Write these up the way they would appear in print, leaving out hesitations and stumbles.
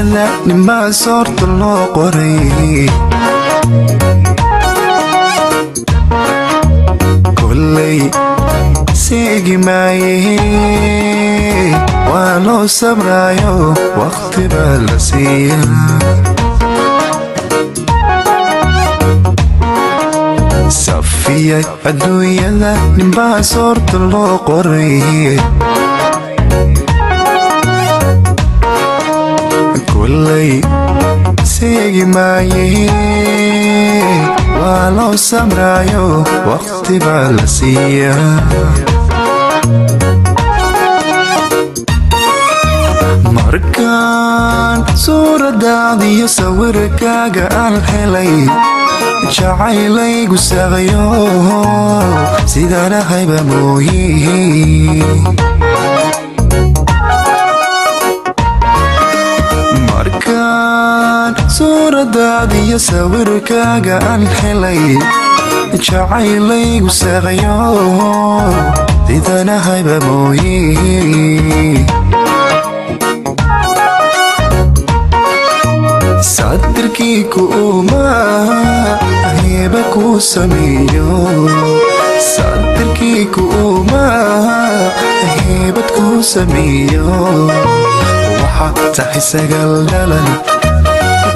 adduunyada ninbaa soorta loo qoray kolley seegi maaye waa loo sabraayo waqti baa la siiyaa safiyay adduunyada ninbaa soorta loo qoray kolley seegi maaye waa loo sabraayo waqti baa la siiyaa markaan suuradaadiyo sawirkaaga aan helay jacaylaygu saaqayo sidaan ahayba mooye markaan suuradaadiyo sawirkaaga aan helay jacaylaygu saaqayo sidaan ahayba mooye sadirkii kuuma heeba kuu sameeyo sadirkii kuuma heebad kuu sameeyo waxaad tahay sagal dhalan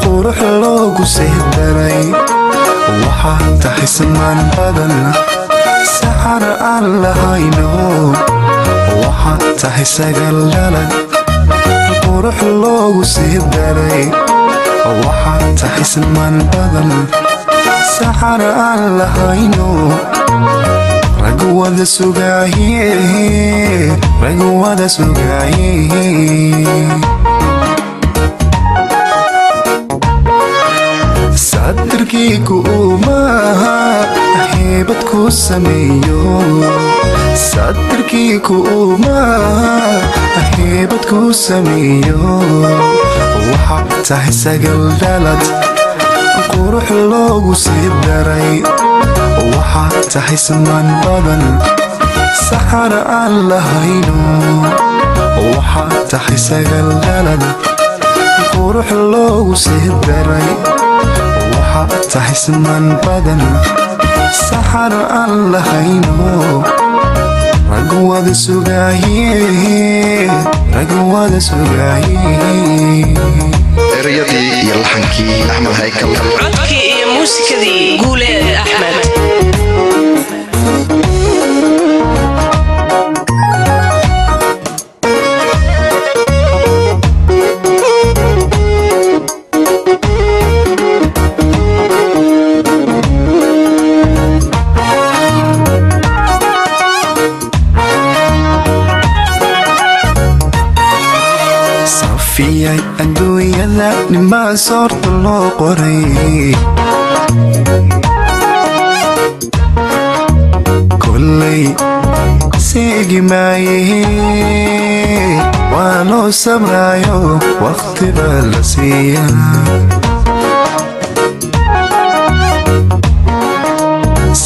qurux loogu sehdaray waxaad tahay samaan badan saxara aan lahayno waxaad tahay sagal dhalan qurux loogu sehdaray waxaad tahay samaan badan saxara aan lahayno rag wada sugaaye rag wada sugaaye sadirkii kuuma heebad kuu sameeyo sadirkii kuuma heebad kuu sameeyo waxaad tahay sagal dhalad qurux loogu sii daray waxaad tahay samaan badan saxara aan lahayno waxaad tahay sagal dhalad qurux loogu sii daray waxaad tahay samaan badan saxara aan lahayno rag wada sugaaye rag wada sugaaye erayadii iyo laxankii axmed haykal codkii iyo muusikadii guule axmed safiyay adduunyada ninbaa soorta loo qoray kolley seegi maaye waa loo sabraayo waqti baa la siiyaa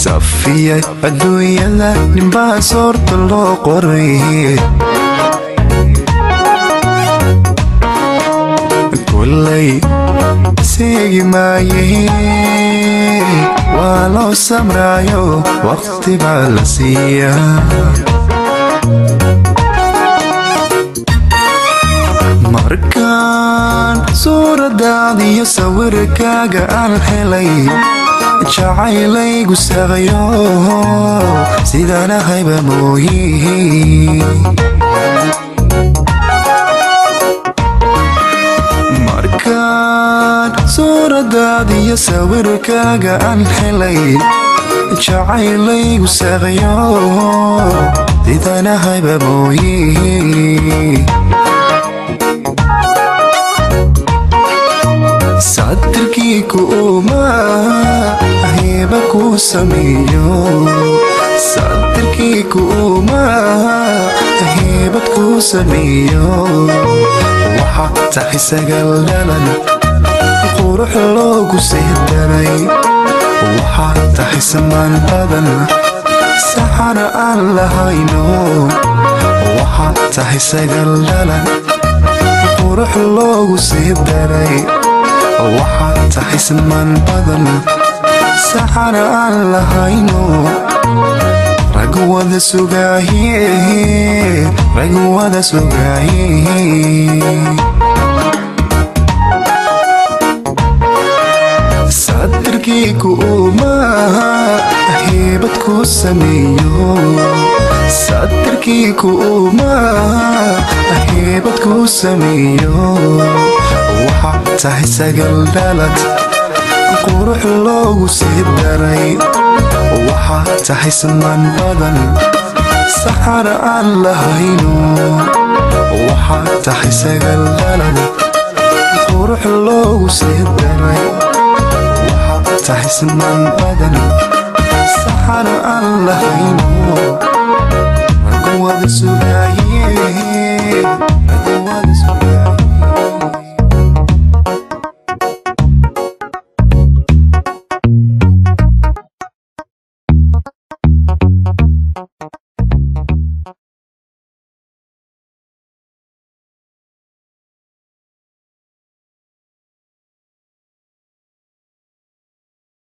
safiyay adduunyada ninbaa soorta loo qoray kolley seegi maaye waa loo sabraayo waqti baa la siiyaa markaan suuradaadiyo sawirkaaga aan helay jacaylaygu saaqayo sidaan ahayba mooye markaan suuradaadiyo sawirkaaga aan helay jacaylaygu saaqayo sidaan ahayba mooye sadirkii kuuma heeba kuu sameeyo sadirkii kuuma heebad kuu sameeyo waxaad tahay sagal dhalan qurux loogu sehdaray waxaad tahay samaan badan saxara aan lahayno waxaad tahay sagal dhalan qurux loogu sii daray waxaad tahay siman badan saxana aan lahayno rag wada sugaaye sadirkii ku uumaa heebad ku sameeyo sadirkii ku uumaa heebad ku sameeyo waxaad tahay sagal dhalad qurux loogu sii daray waxaad tahay siman badan saxana aan lahayno waxaad tahay sagal dhalad qurux loogu sii daray waxaad tahay siman badan saxana aan lahayno rag wada sugaaye